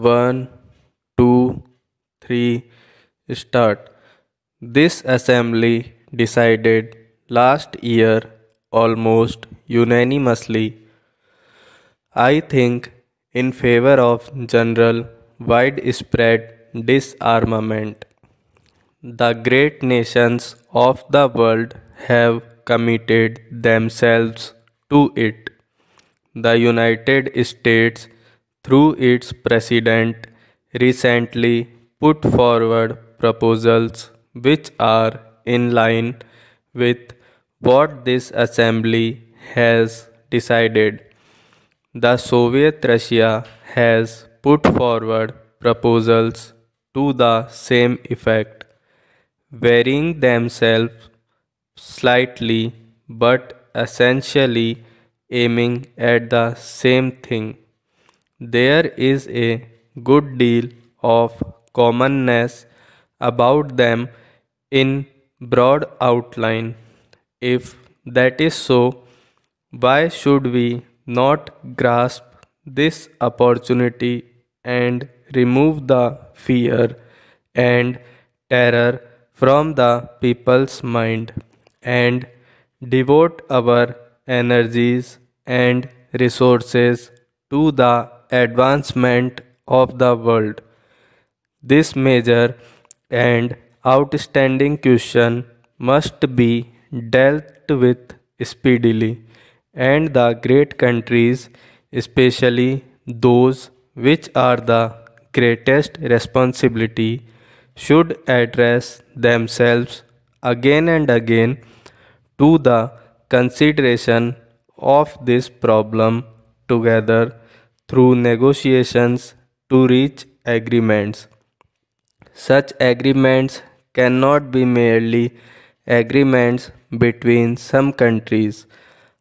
One, two, three, start. This assembly decided last year almost unanimously, I think, in favor of general widespread disarmament. The great nations of the world have committed themselves to it. The United States, through its president, recently put forward proposals which are in line with what this assembly has decided. The Soviet Russia has put forward proposals to the same effect, varying themselves slightly but essentially aiming at the same thing. There is a good deal of commonness about them in broad outline. If that is so, why should we not grasp this opportunity and remove the fear and terror from the people's mind and devote our energies and resources to the advancement of the world? This major and outstanding question must be dealt with speedily, and the great countries, especially those which are the greatest responsibility, should address themselves again and again to the consideration of this problem together through negotiations to reach agreements. Such agreements cannot be merely agreements between some countries,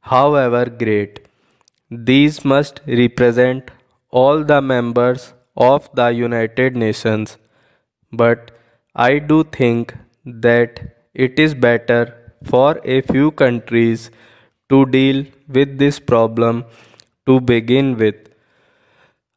however great. These must represent all the members of the United Nations. But I do think that it is better for a few countries to deal with this problem to begin with.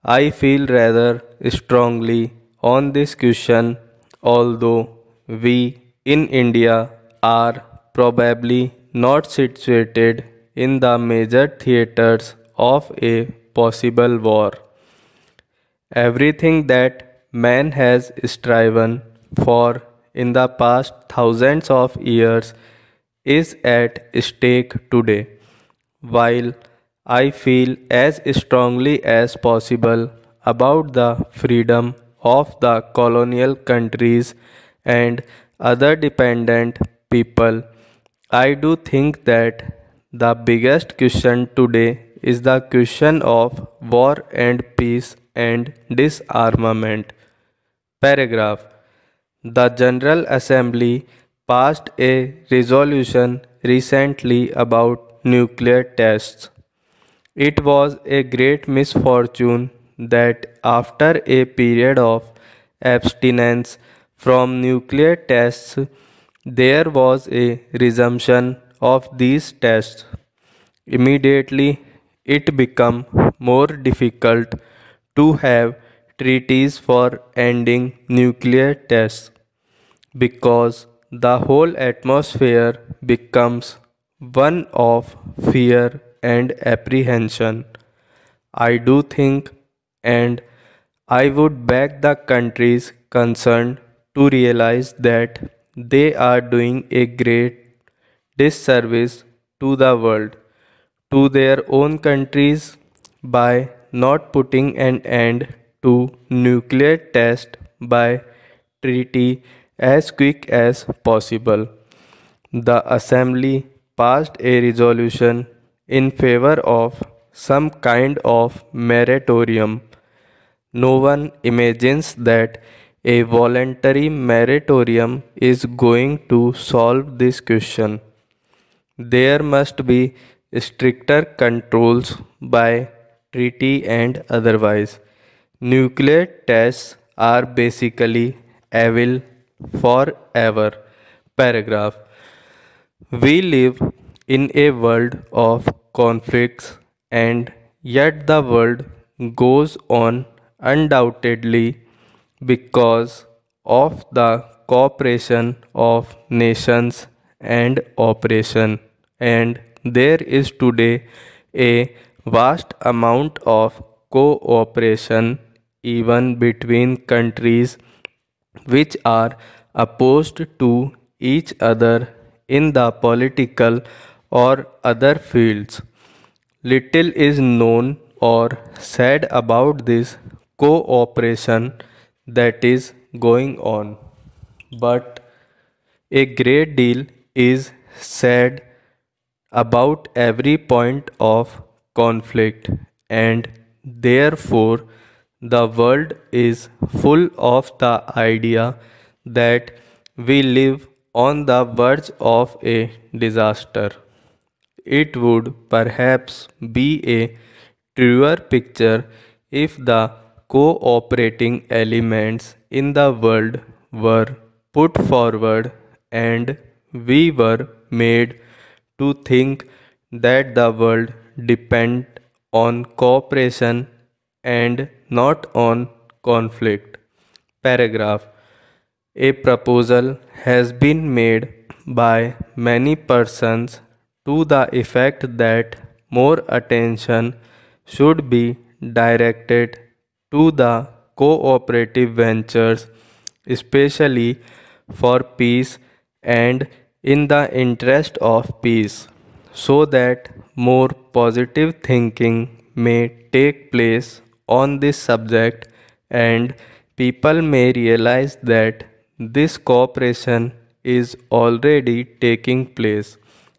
I feel rather strongly on this question, although we in India are probably not situated in the major theaters of a possible war. Everything that man has striven for in the past thousands of years is at stake today. While I feel as strongly as possible about the freedom of the colonial countries and other dependent people, I do think that the biggest question today is the question of war and peace and disarmament. Paragraph. The General Assembly passed a resolution recently about nuclear tests. It was a great misfortune that after a period of abstinence from nuclear tests, there was a resumption of these tests. Immediately, it became more difficult to have treaties for ending nuclear tests because the whole atmosphere becomes one of fear and apprehension. I do think, and I would beg the countries concerned to realize that they are doing a great disservice to the world, to their own countries, by not putting an end to nuclear test by treaty as quick as possible. The Assembly passed a resolution in favor of some kind of moratorium. No one imagines that a voluntary moratorium is going to solve this question. There must be stricter controls by treaty and otherwise. Nuclear tests are basically evil forever. Paragraph. We live in a world of conflicts, and yet the world goes on undoubtedly because of the cooperation of nations and operation, and there is today a vast amount of cooperation even between countries which are opposed to each other in the political or other fields. Little is known or said about this cooperation that is going on, but a great deal is said about every point of conflict, and therefore the world is full of the idea that we live on the verge of a disaster. It would perhaps be a truer picture if the cooperating elements in the world were put forward and we were made to think that the world depends on cooperation and not on conflict. Paragraph. A proposal has been made by many persons to the effect that more attention should be directed to the cooperative ventures, especially for peace and in the interest of peace, so that more positive thinking may take place on this subject and people may realize that this cooperation is already taking place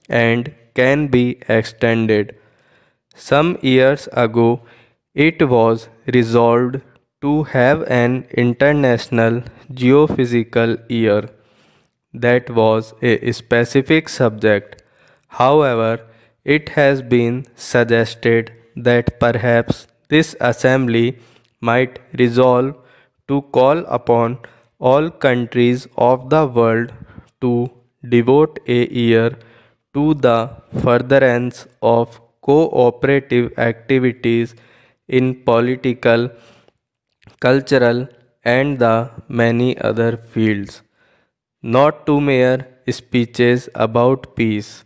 and can be extended. Some years ago, it was resolved to have an international geophysical year that was a specific subject. However, it has been suggested that perhaps this assembly might resolve to call upon all countries of the world to devote a year to the furtherance of cooperative activities in political, cultural, and the many other fields, not to mere speeches about peace,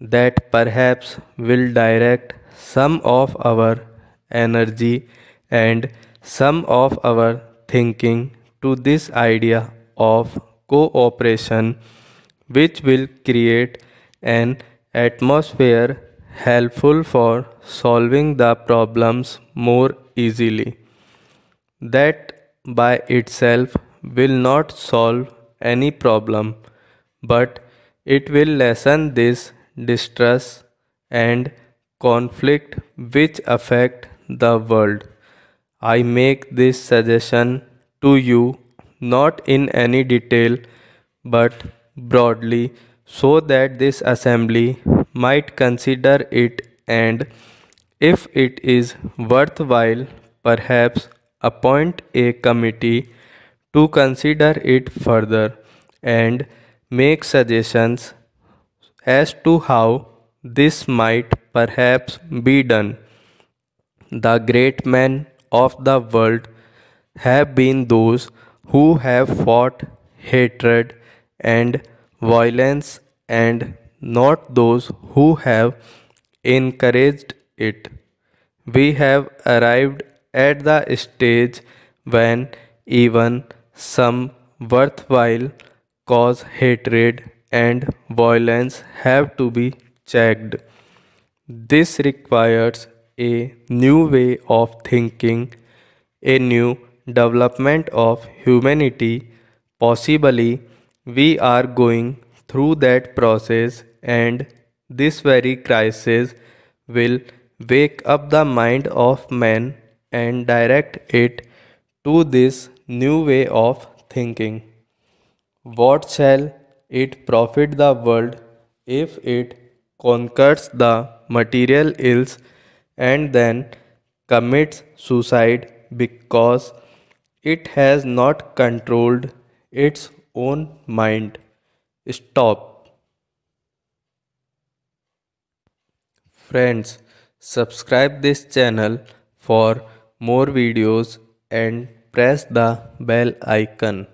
that perhaps will direct some of our energy and some of our thinking to this idea of cooperation, which will create an atmosphere helpful for solving the problems more easily. That by itself will not solve any problem, but it will lessen this distress and conflict which affect the world. I make this suggestion to you not in any detail but broadly, so that this assembly might consider it, and if it is worthwhile, perhaps appoint a committee to consider it further and make suggestions as to how this might perhaps be done. The great men of the world have been those who have fought hatred and violence, and not those who have encouraged it. We have arrived at the stage when even some worthwhile cause hatred and violence have to be checked. This requires a new way of thinking, a new development of humanity. Possibly, we are going through that process, and this very crisis will wake up the mind of man and direct it to this new way of thinking. What shall it profit the world if it conquers the material ills and then commits suicide because it has not controlled its own mind? Stop. Friends, subscribe this channel for more videos and press the bell icon.